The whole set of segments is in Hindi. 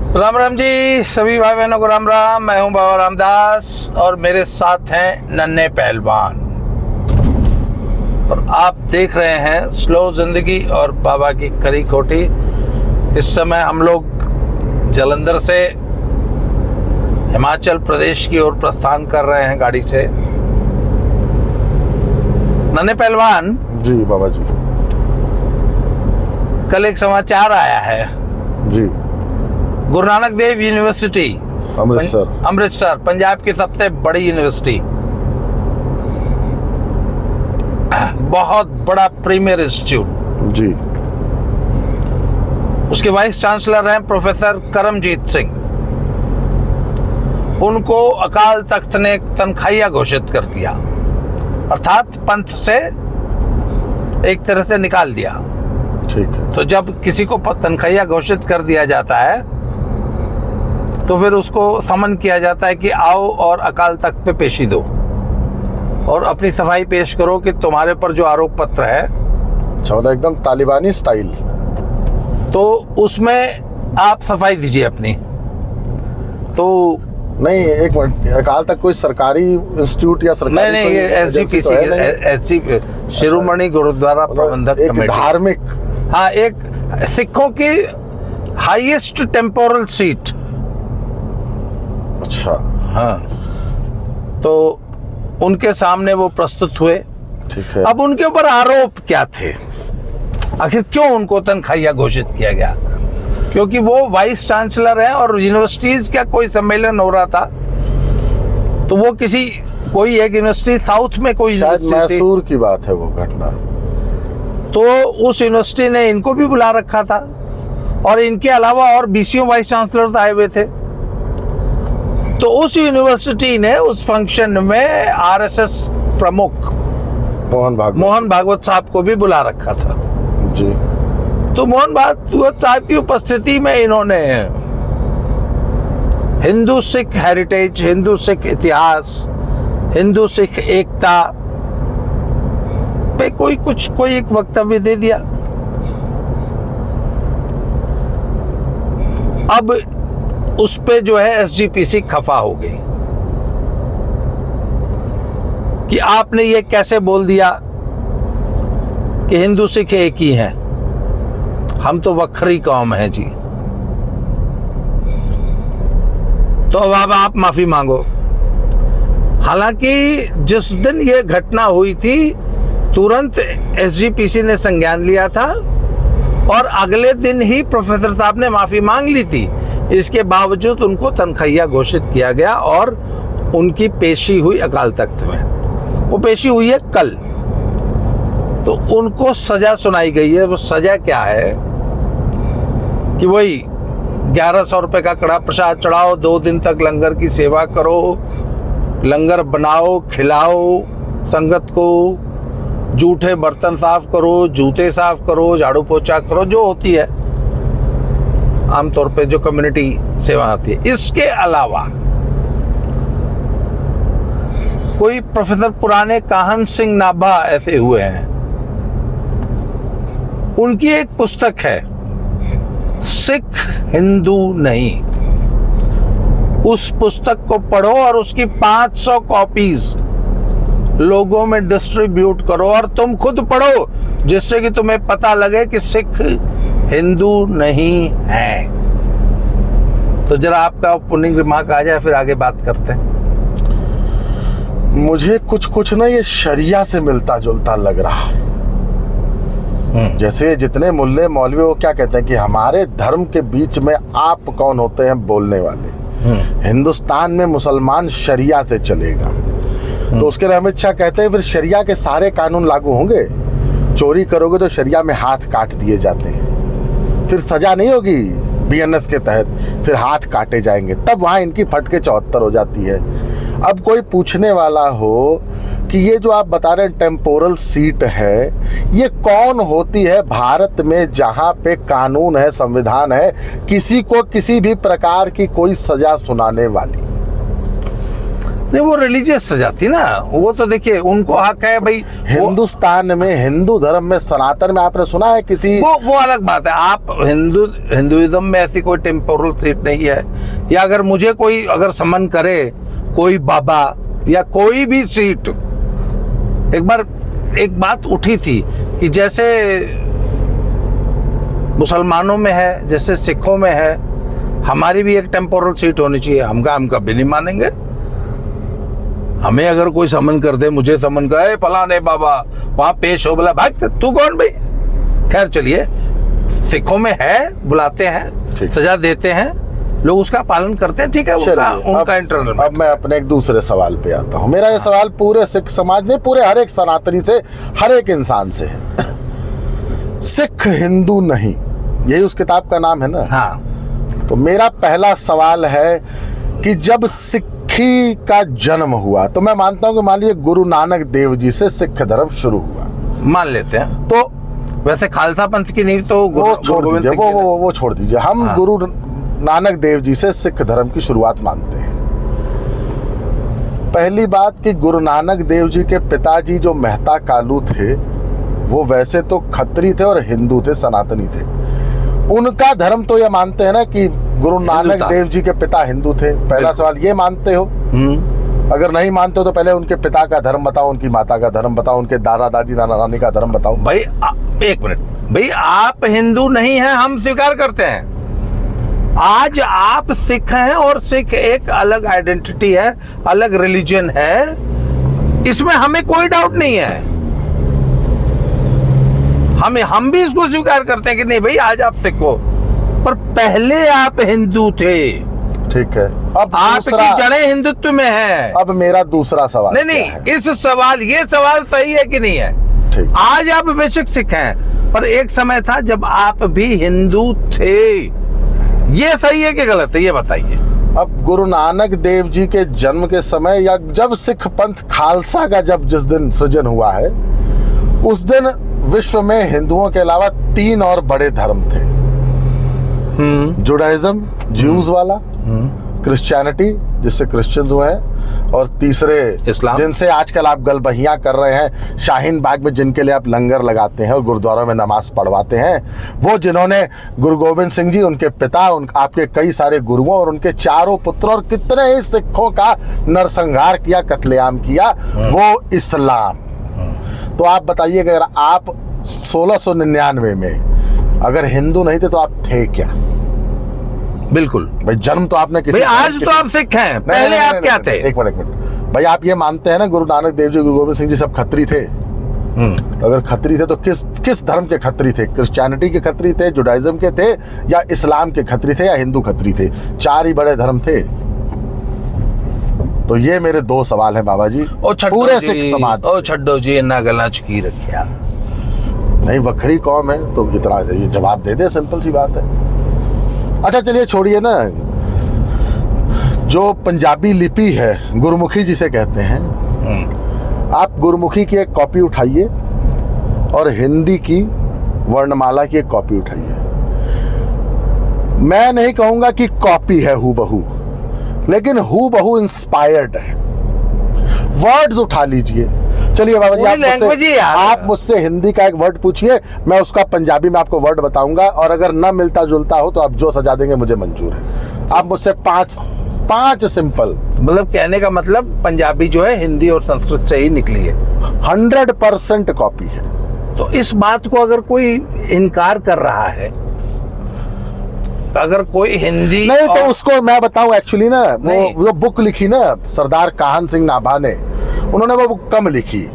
राम राम जी, सभी भाई बहनों को राम राम। मैं हूं बाबा रामदास और मेरे साथ हैं नन्हे पहलवान, और आप देख रहे हैं स्लो जिंदगी और बाबा की करी खोटी। इस समय हम लोग जालंधर से हिमाचल प्रदेश की ओर प्रस्थान कर रहे हैं गाड़ी से। नन्हे पहलवान जी बाबा जी। कल एक समाचार आया है जी। गुरु नानक देव यूनिवर्सिटी अमृतसर पंजाब की सबसे बड़ी यूनिवर्सिटी, बहुत बड़ा प्रीमियर इंस्टीट्यूट जी, उसके वाइस चांसलर हैं प्रोफेसर करमजीत सिंह। उनको अकाल तख्त ने तनख्वाहिया घोषित कर दिया, अर्थात पंथ से एक तरह से निकाल दिया। ठीक है। तो जब किसी को तनख्वाहिया घोषित कर दिया जाता है तो फिर उसको समन किया जाता है कि आओ और अकाल तख्त पे पेशी दो और अपनी सफाई पेश करो कि तुम्हारे पर जो आरोप पत्र है, मतलब एकदम तालिबानी स्टाइल, तो उसमें आप सफाई दीजिए अपनी। तो नहीं, एक मिनट, अकाल तक कोई सरकारी इंस्टीट्यूट या सरकारी नहीं, ये एसजीपीसी के शिरोमणि गुरुद्वारा प्रबंधक कमेटी, धार्मिक, हाँ, एक सिखों की हाईएस्ट टेम्पोरल सीट। अच्छा, हाँ, तो उनके सामने वो प्रस्तुत हुए। ठीक है। अब उनके ऊपर आरोप क्या थे, आखिर क्यों उनको तनख्वाहिया घोषित किया गया? क्योंकि वो वाइस चांसलर है और यूनिवर्सिटीज का कोई सम्मेलन हो रहा था, तो वो कोई एक यूनिवर्सिटी साउथ में कोई मैसूर की बात है वो घटना, तो उस यूनिवर्सिटी ने इनको भी बुला रखा था और इनके अलावा और बीसीओ वाइस चांसलर आए हुए थे। तो उस यूनिवर्सिटी ने उस फंक्शन में आरएसएस प्रमुख मोहन भागवत साहब को भी बुला रखा था जी। तो मोहन भागवत साहब की उपस्थिति में इन्होंने हिंदू सिख हेरिटेज, हिंदू सिख इतिहास, हिंदू सिख एकता पे कोई एक वक्तव्य दे दिया। अब उस पे जो है एसजीपीसी खफा हो गई कि आपने ये कैसे बोल दिया कि हिंदू सिख एक ही हैं, हम तो वखरी कौम है जी। तो अब आप माफी मांगो। हालांकि जिस दिन ये घटना हुई थी तुरंत एसजीपीसी ने संज्ञान लिया था और अगले दिन ही प्रोफेसर साहब ने माफी मांग ली थी। इसके बावजूद उनको तनख्वाहिया घोषित किया गया और उनकी पेशी हुई अकाल तख्त में। वो पेशी हुई है कल, तो उनको सजा सुनाई गई है। वो सजा क्या है कि वही 1100 रुपए का कड़ा प्रसाद चढ़ाओ, 2 दिन तक लंगर की सेवा करो, लंगर बनाओ, खिलाओ संगत को, जूठे बर्तन साफ करो, जूते साफ करो, झाड़ू पोछा करो, जो होती है आमतौर पे जो कम्युनिटी सेवा आती है। इसके अलावा कोई प्रोफेसर पुराने काहन सिंह नाभा ऐसे हुए हैं, उनकी एक पुस्तक है सिख हिंदू नहीं। उस पुस्तक को पढ़ो और उसकी 500 कॉपीज लोगों में डिस्ट्रीब्यूट करो और तुम खुद पढ़ो, जिससे कि तुम्हें पता लगे कि सिख हिंदू नहीं है। तो जरा आपका ओपनिंग रिमार्क आ जाए, फिर आगे बात करते हैं। मुझे कुछ ना ये शरिया से मिलता जुलता लग रहा है। जैसे जितने मुल्ले मौलवी वो क्या कहते हैं कि हमारे धर्म के बीच में आप कौन होते हैं बोलने वाले। हिंदुस्तान में मुसलमान शरिया से चलेगा, तो उसके लिए अमित शाह कहते हैं फिर शरिया के सारे कानून लागू होंगे। चोरी करोगे तो शरिया में हाथ काट दिए जाते हैं, फिर सजा नहीं होगी बीएनएस के तहत, फिर हाथ काटे जाएंगे, तब वहां इनकी फटके 74 हो जाती है। अब कोई पूछने वाला हो कि ये जो आप बता रहे हैं टेम्पोरल सीट है, ये कौन होती है भारत में जहां पे कानून है, संविधान है, किसी को किसी भी प्रकार की कोई सजा सुनाने वाली? नहीं, वो रिलीजियस सजा थी ना, वो तो देखिए उनको हक है भाई। हिंदुस्तान में, हिंदू धर्म में, सनातन में आपने सुना है किसी? वो अलग बात है। आप हिंदुइज्म में ऐसी कोई टेम्पोरल सीट नहीं है, या अगर मुझे कोई अगर समन करे कोई बाबा या कोई भी सीट, एक बार एक बात उठी थी कि जैसे मुसलमानों में है, जैसे सिखों में है, हमारी भी एक टेम्पोरल सीट होनी चाहिए। हम कभी नहीं मानेंगे। हमें अगर कोई समन कर दे, मुझे समन करे फलाने बाबा वहां पेश हो, बोला भाई तू कौन भाई? खैर चलिए, सिखों में है, बुलाते हैं, सजा देते हैं, लोग उसका पालन करते हैं, ठीक है, उनका इंटरनल। अब मैं अपने एक दूसरे सवाल पे आता हूँ। मेरा ये सवाल पूरे सिख समाज ने, पूरे हर एक सनातनी से, हर एक इंसान से है। सिख हिंदू नहीं, यही उस किताब का नाम है ना? हाँ। तो मेरा पहला सवाल है कि जब सिक्खी का जन्म हुआ, तो मैं मानता हूं कि मान लीजिए गुरु नानक देव जी से सिख धर्म शुरू हुआ, मान लेते हैं। तो वैसे खालसा पंथ की नींव तो वो छोड़ दीजिए, वो छोड़ दीजिए। हम हाँ। गुरु नानक देव जी से सिख धर्म की शुरुआत मानते हैं। पहली बात कि गुरु नानक देव जी के पिताजी जो मेहता कालू थे, वो वैसे तो खत्री थे और हिंदू थे, सनातनी थे। उनका धर्म तो ये मानते हैं ना कि गुरु नानक देव जी के पिता हिंदू थे। पहला सवाल ये मानते हो? अगर नहीं मानते हो तो पहले उनके पिता का धर्म बताओ, उनकी माता का धर्म बताओ, उनके दादा दादी नाना नानी का धर्म बताओ। भाई एक मिनट भाई, आप हिंदू नहीं हैं, हम स्वीकार करते हैं। आज आप सिख हैं और सिख एक अलग आइडेंटिटी है, अलग रिलीजन है, इसमें हमें कोई डाउट नहीं है। हम भी इसको स्वीकार करते हैं कि नहीं भाई आज आप सिख हो, पर पहले आप हिंदू थे। ठीक है, अब आपकी जड़ें हिंदुत्व में है। अब मेरा दूसरा सवाल नहीं, इस सवाल, ये सवाल सही है कि नहीं है? ठीक। आज आप बेशक सिख हैं, पर एक समय था जब आप भी हिंदू थे। ये सही है कि गलत है, ये बताइए। अब गुरु नानक देव जी के जन्म के समय, या जब सिख पंथ खालसा का जिस दिन सृजन हुआ है, उस दिन विश्व में हिंदुओं के अलावा 3 और बड़े धर्म थे। जुडाइज्म, ज्यूज वाला, क्रिश्चियनिटी जिससे क्रिश्चियंस हुए हैं, और तीसरे इस्लाम, जिनसे आजकल आप गलबहियां कर रहे हैं, शाहीन बाग में जिनके लिए आप लंगर लगाते हैं और गुरुद्वारों में नमाज पढ़वाते हैं, वो जिन्होंने गुरु गोविंद सिंह जी, उनके पिता, आपके कई सारे गुरुओं और उनके 4 पुत्र और कितने ही सिखों का नरसंहार किया, कत्लेआम किया, वो इस्लाम। तो आप बताइए कि अगर आप 1699 में अगर हिंदू नहीं थे तो आप थे क्या? बिल्कुल भाई, जन्म तो आपने किसी, आज तो आप सिख हैं, पहले आप क्या थे? एक मिनट भाई, आप ये मानते हैं ना गुरु नानक देव जी, गुरु गोविंद सिंह जी सब खत्री थे? अगर खत्री थे तो किस धर्म के खत्री थे? क्रिश्चियनिटी के खत्री थे, जुडाइज्म के थे, या इस्लाम के खत्री थे, या हिंदू खत्री थे? 4 ही बड़े धर्म थे। तो ये मेरे 2 सवाल हैं बाबा जी पूरे सिख समाज से। ओ छड्डो जी, इन्ना गला चकी रखिया नहीं, वखरी कौम है तो इतना ये जवाब दे दे, सिंपल सी बात है। अच्छा चलिए छोड़िए ना, जो पंजाबी लिपि है, गुरुमुखी जिसे कहते हैं, आप गुरुमुखी की एक कॉपी उठाइए और हिंदी की वर्णमाला की एक कॉपी उठाइए। मैं नहीं कहूंगा कि कॉपी है हूबहू, लेकिन हूबहू इंस्पायर्ड है। वर्ड्स उठा लीजिए। चलिए बाबा जी, आप मुझसे हिंदी का एक वर्ड पूछिए, मैं उसका पंजाबी में आपको वर्ड बताऊंगा, और अगर ना मिलता जुलता हो तो आप जो सजा देंगे मुझे मंजूर है। आप मुझसे 5 सिंपल, मतलब कहने का मतलब पंजाबी जो है हिंदी और संस्कृत से ही निकली है, 100% कॉपी है। तो इस बात को अगर कोई इनकार कर रहा है, अगर कोई हिंदी नहीं तो उसको मैं बताऊं, एक्चुअली ना वो बुक लिखी ना सरदार काहन सिंह नाभा ने, उन्होंने वो बुक कम लिखी,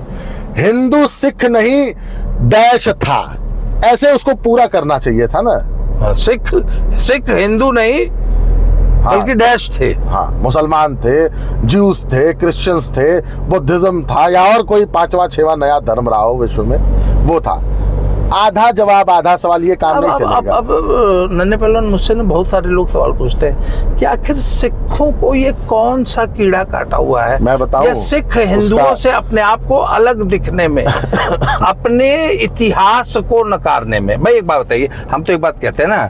हिंदू सिख नहीं देश था, ऐसे उसको पूरा करना चाहिए था ना। सिख हिंदू नहीं, हाँ, बल्कि डैश थे। हाँ, मुसलमान थे, ज्यूस थे, क्रिश्चियंस थे, बुद्धिज्म था, या और कोई 5वां 6वां नया धर्म रहा हो विश्व में, वो था। आधा जवाब आधा सवाल, ये काम नहीं चलेगा। अब नन्हे पहलवान, मुझसे ना बहुत सारे लोग सवाल पूछते हैं कि आखिर सिखों को ये कौन सा कीड़ा काटा हुआ है? मैं बताऊं, या सिख हिंदुओं से अपने आप को अलग दिखने में, अपने इतिहास को नकारने में। भाई एक बात बताइए, हम तो एक बात कहते हैं ना,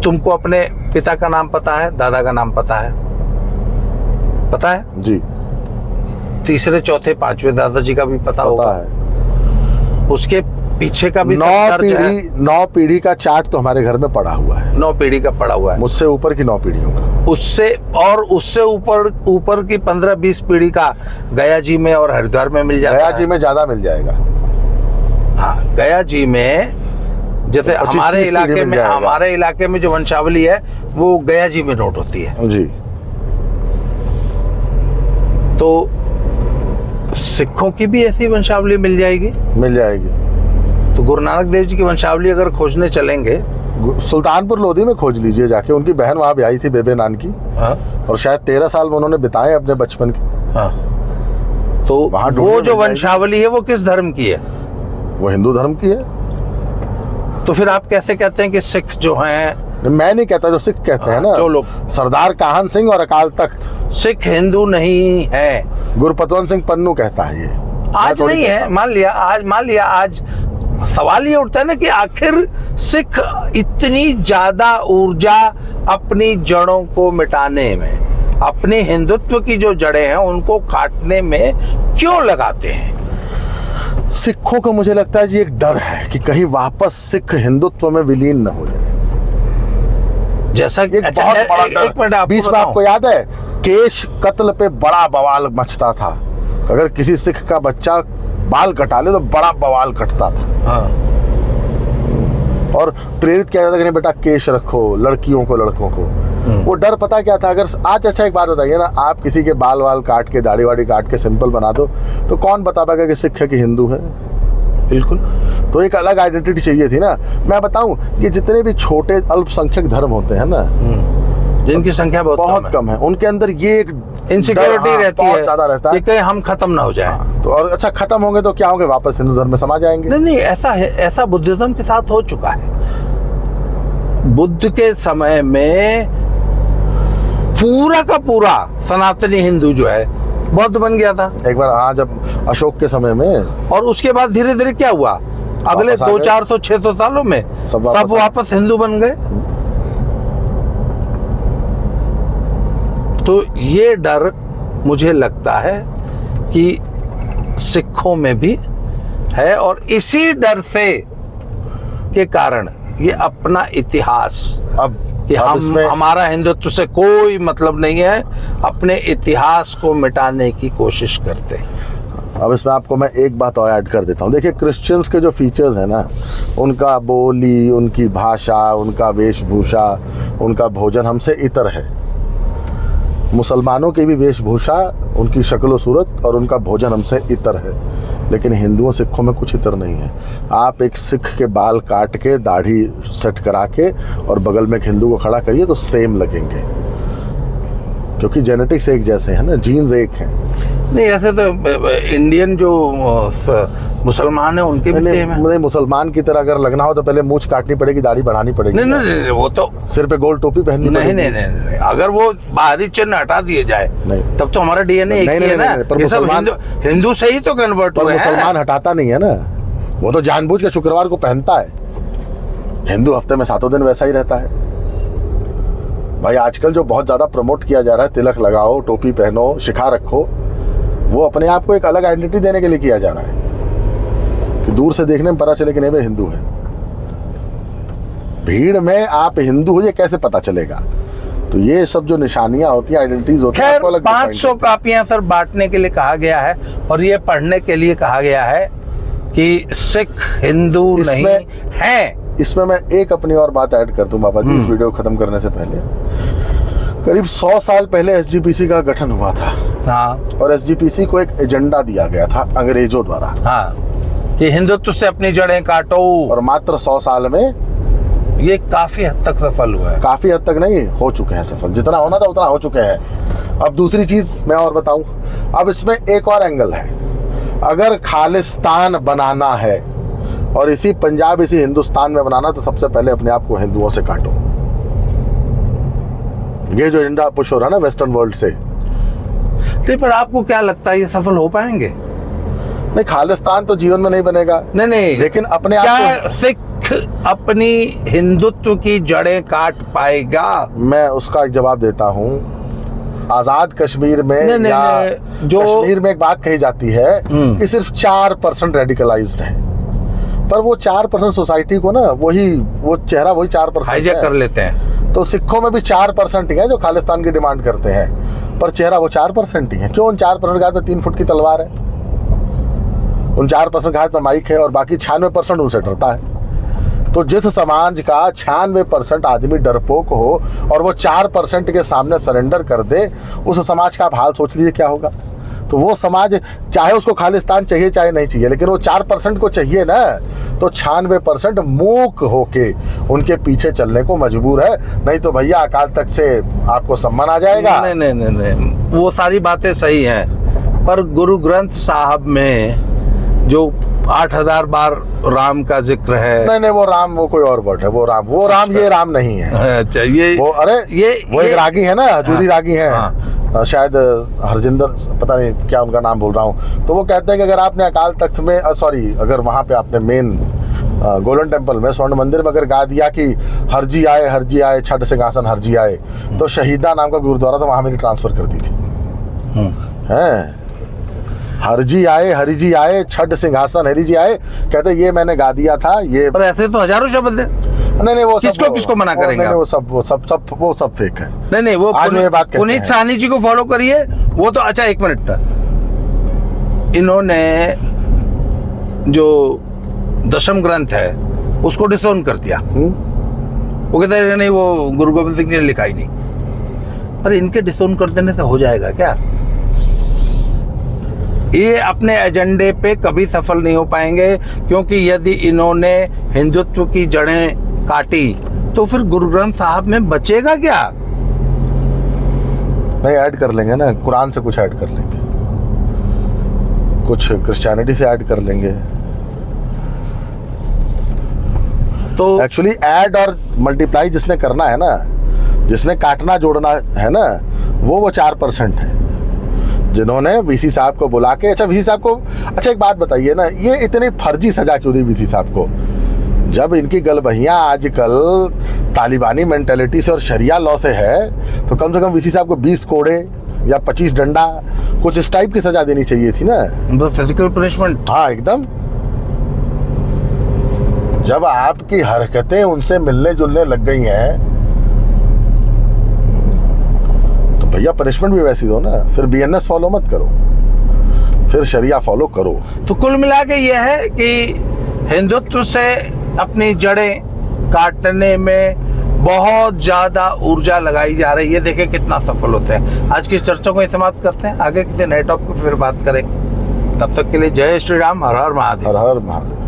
तुमको अपने पिता का नाम पता है, दादा का नाम पता है, पता है? जी तीसरे चौथे पांचवें दादाजी का भी पता होगा। पता है। उसके पीछे का भी सब दर्ज है। 9 पीढ़ी का चार्ट तो हमारे घर में पड़ा हुआ है। 9 पीढ़ी का पड़ा हुआ है। मुझसे ऊपर की 9 पीढ़ियों का। उससे ऊपर की 15-20 पीढ़ी का गया जी में और हरिद्वार में मिल जाता है। गया जी में ज्यादा मिल जाएगा। हाँ, गया जी में जैसे 25-30 हमारे इलाके में जो वंशावली है वो गया जी में नोट होती है। जी। तो सिखों की भी ऐसी वंशावली मिल जाएगी। मिल जाएगी। तो गुरु नानक देव जी की वंशावली अगर खोजने चलेंगे, सुल्तानपुर लोधी में खोज लीजिए जाके। उनकी बहन वहां भी आई थी, बेबे नान की। हाँ, और शायद 13 साल में उन्होंने बिताए अपने बचपन के। हाँ। तो वहाँ वो ढूंढने जो मिल जाएगी। वंशावली है वो किस धर्म की है? वो हिंदू धर्म की है। तो फिर आप कैसे कहते हैं कि सिख जो हैं? मैं नहीं कहता, जो सिख कहते हैं ना, जो लोग सरदार काहन सिंह और अकाल तख्त। सिख हिंदू नहीं है। गुरपतवंत सिंह पन्नू कहता है ये। आज मैं थोड़ी नहीं है। कहता। मान लिया आज सवाल ये उठता है ना कि आखिर सिख इतनी ज्यादा ऊर्जा अपनी जड़ों को मिटाने में, अपने हिंदुत्व की जो जड़ें हैं उनको काटने में क्यों लगाते हैं? सिखों को मुझे लगता है जी एक डर है कि कहीं वापस सिख हिंदुत्व में विलीन न हो जाए। जैसा कि एक बहुत बड़ा डर। एक मिनट बीच में आपको याद है केश कत्ल पे बड़ा बवाल मचता था। अगर किसी सिख का बच्चा बाल कटा ले तो बड़ा बवाल कटता था। हाँ। और प्रेरित किया जाता कि नहीं बेटा केश रखो, लड़कियों को लड़कों को। वो डर पता क्या था? अगर आज, अच्छा एक बात बताइए ना, आप किसी के बाल वाल काट के, दाढ़ी वाड़ी काट के सिंपल बना दो तो कौन बता पाएगा कि सिख है कि हिंदू है? बिल्कुल। तो एक अलग आइडेंटिटी चाहिए थी ना। मैं बताऊं कि जितने भी छोटे अल्पसंख्यक धर्म होते हैं ना, जिनकी संख्या बहुत कम है, उनके अंदर ये एक इनसिक्योरिटी डर, रहती बहुत है, ज्यादा रहता है कि कहीं हम खत्म ना हो जाए। तो और अच्छा खत्म होंगे तो क्या होंगे? वापस हिंदू धर्म में समा जाएंगे। नहीं, ऐसा है। ऐसा बुद्धिज्म के साथ हो चुका है। बुद्ध के समय में पूरा का पूरा सनातनी हिंदू जो है बौद्ध बन गया था एक बार। हाँ, जब अशोक के समय में। और उसके बाद धीरे धीरे क्या हुआ? अगले 200-400-600 सालों में सब वापस हिंदू बन गए। तो ये डर मुझे लगता है कि सिखों में भी है और इसी डर से के कारण ये अपना इतिहास, अब कि हमारा हिंदुत्व से कोई मतलब नहीं है, अपने इतिहास को मिटाने की कोशिश करते हैं। अब इसमें आपको मैं एक बात और ऐड कर देता हूँ। देखिए क्रिश्चियंस के जो फीचर्स हैं ना, उनका बोली, उनकी भाषा, उनका वेशभूषा, उनका भोजन हमसे इतर है। मुसलमानों की भी वेशभूषा, उनकी शक्ल सूरत और उनका भोजन हमसे इतर है। लेकिन हिंदुओं सिखों में कुछ इतर नहीं है। आप एक सिख के बाल काट के, दाढ़ी सेट करा के और बगल में एक हिंदू को खड़ा करिए तो सेम लगेंगे, क्योंकि जेनेटिक्स एक जैसे हैं ना, जीन्स एक हैं। नहीं, ऐसे तो इंडियन जो मुसलमान है उनके भी सेम है। नहीं, मुसलमान की तरह अगर लगना हो तो पहले मूंछ काटनी पड़ेगी, दाढ़ी बढ़ानी पड़ेगी। नहीं, वो तो सिर पे गोल टोपी पहननी पड़ेगी। नहीं, अगर वो बाहरी चिन्ह हटा दिए जाए नहीं, तब तो हमारा डीएनए एक ही है ना। पर ये सब मुसलमान हिंदू से ही तो कन्वर्ट हुए हैं। मुसलमान हटाता नहीं है ना, वो तो जानबूझ के शुक्रवार को पहनता है। हिंदू हफ्ते में 7 दिन वैसा ही रहता है। भाई आजकल जो बहुत ज्यादा प्रमोट किया जा रहा है, तिलक लगाओ, टोपी पहनो, शिखा रखो, वो अपने आप को एक अलग आइडेंटिटी देने के लिए किया जा रहा है कि दूर से देखने में पता चले कि नहीं भाई हिंदू है। भीड़ में आप हिंदू हो ये कैसे पता चलेगा? तो ये सब जो निशानियां होती हैं, आइडेंटिटीज होती हैं, 500 कापियां सर बांटने के लिए कहा गया है और ये पढ़ने के लिए कहा गया है कि सिख हिंदू नहीं है। इसमें मैं एक अपनी और बात ऐड कर दूं बाबा जी, इस वीडियो को खत्म करने से पहले। करीब 100 साल पहले एसजीपीसी का गठन हुआ था। हाँ। और एसजीपीसी को एक एजेंडा दिया गया था अंग्रेजों द्वारा। हाँ, कि हिंदुत्व से अपनी जड़ें काटो। और मात्र 100 साल में ये काफी हद तक सफल हुआ है। काफी हद तक नहीं, हो चुके हैं सफल। जितना होना था उतना हो चुके हैं। अब दूसरी चीज मैं और बताऊं, अब इसमें एक और एंगल है। अगर खालिस्तान बनाना है और इसी पंजाब, इसी हिंदुस्तान में बनाना, तो सबसे पहले अपने आप को हिंदुओं से काटो। ये जो एजेंडा पुश हो रहा है ना वेस्टर्न वर्ल्ड से। नहीं, पर आपको क्या लगता है ये सफल हो पाएंगे? नहीं, खालिस्तान तो जीवन में नहीं बनेगा। नहीं, लेकिन अपने आप क्या सिख अपनी हिंदुत्व की जड़ें काट पाएगा? मैं उसका एक जवाब देता हूं आजाद कश्मीर में नहीं, या नहीं, जो कश्मीर में एक बात कही जाती है कि सिर्फ 4% रेडिकलाइज्ड है, पर वो 4% सोसाइटी को ना वो चेहरा वही 4% हाईजैक कर लेते हैं। तो सिखों में भी 4% ही है जो खालिस्तान की डिमांड करते हैं, पर चेहरा वो 4% ही है। क्यों? उन 4% के हाथ में 3 फुट की तलवार है, उन 4% के हाथ में माइक है और बाकी 96% उनसे डरता है। तो जिस समाज का 96% आदमी डरपोक हो और वो 4% के सामने सरेंडर कर दे, उस समाज का आप हाल सोच लीजिए क्या होगा। तो वो समाज चाहे उसको खालिस्तान चाहिए चाहे नहीं चाहिए, लेकिन वो 4% को चाहिए ना, तो 96% मूक होके उनके पीछे चलने को मजबूर है। नहीं तो भैया अकाल तख्त से आपको सम्मान आ जाएगा। नहीं नहीं नहीं नहीं, वो सारी बातें सही हैं, पर गुरु ग्रंथ साहब में जो 8000 बार राम का जिक्र है। नहीं, वो राम वो कोई और वर्ड है, वो राम ये राम नहीं है। अच्छा, ये वो एक रागी है ना, हजूरी रागी है। हाँ। शायद हरजिंदर, पता नहीं क्या उनका नाम बोल रहा हूँ। तो वो कहते हैं कि अगर आपने अकाल तख्त में अगर वहाँ पे आपने मेन गोल्डन टेम्पल में स्वर्ण मंदिर में अगर गा दिया कि हरजी आए छठ सिंहासन हरजी आए, तो शहीदा नाम का गुरुद्वारा था, वहाँ मेरी ट्रांसफर कर दी थी। हैं हरजी आए छठ सिंहासन हरिजी आए, कहते ये मैंने गा दिया था। ये पर ऐसे तो हजारों शब्द हैं। नहीं, वो किसको मना करेंगे? वो सब फेक है। नहीं, वो आज ये बात पुनीत साहनी जी को फॉलो करिए, वो तो अच्छा। 1 मिनट, इन्होंने जो दशम ग्रंथ है उसको डिसोन कर दिया। वो कहते हैं नहीं, वो गुरु गोविंद सिंह जी ने लिखा ही नहीं। अरे इनके डिसोन कर देने से हो जाएगा क्या? ये अपने एजेंडे पे कभी सफल नहीं हो पाएंगे, क्योंकि यदि इन्होंने हिंदुत्व की जड़ें काटी तो फिर गुरु ग्रंथ साहब में बचेगा क्या? नहीं, ऐड कर लेंगे ना, कुरान से कुछ ऐड कर लेंगे, कुछ क्रिश्चियनिटी से ऐड कर लेंगे। तो एक्चुअली ऐड और मल्टीप्लाई जिसने करना है ना, जिसने काटना जोड़ना है ना, वो 4% है जिन्होंने वीसी साहब को बुला के। अच्छा, वीसी साहब को, अच्छा एक बात बताइए ना, ये इतनी फर्जी सजा क्यों दी वीसी साहब को? जब इनकी गलबहियां आजकल तालिबानी मेंटेलिटी से और शरिया लॉ से है, तो कम से कम वीसी साहब को 20 कोड़े या 25 डंडा, कुछ इस टाइप की सजा देनी चाहिए थी ना, फिजिकल पनिशमेंट। हाँ एकदम। जब आपकी हरकतें उनसे मिलने जुलने लग गई हैं, भैया पनिशमेंट भी वैसी दो ना। फिर बीएनएस फॉलो मत करो, फिर शरिया फॉलो करो। तो कुल मिला के ये है कि हिंदुत्व से अपनी जड़ें काटने में बहुत ज्यादा ऊर्जा लगाई जा रही है। देखें कितना सफल होते हैं। आज की चर्चा को समाप्त करते हैं, आगे किसी नए टॉपिक पर फिर बात करेंगे। तब तक के लिए जय श्री राम, हर हर महादेव। हर हर महादेव।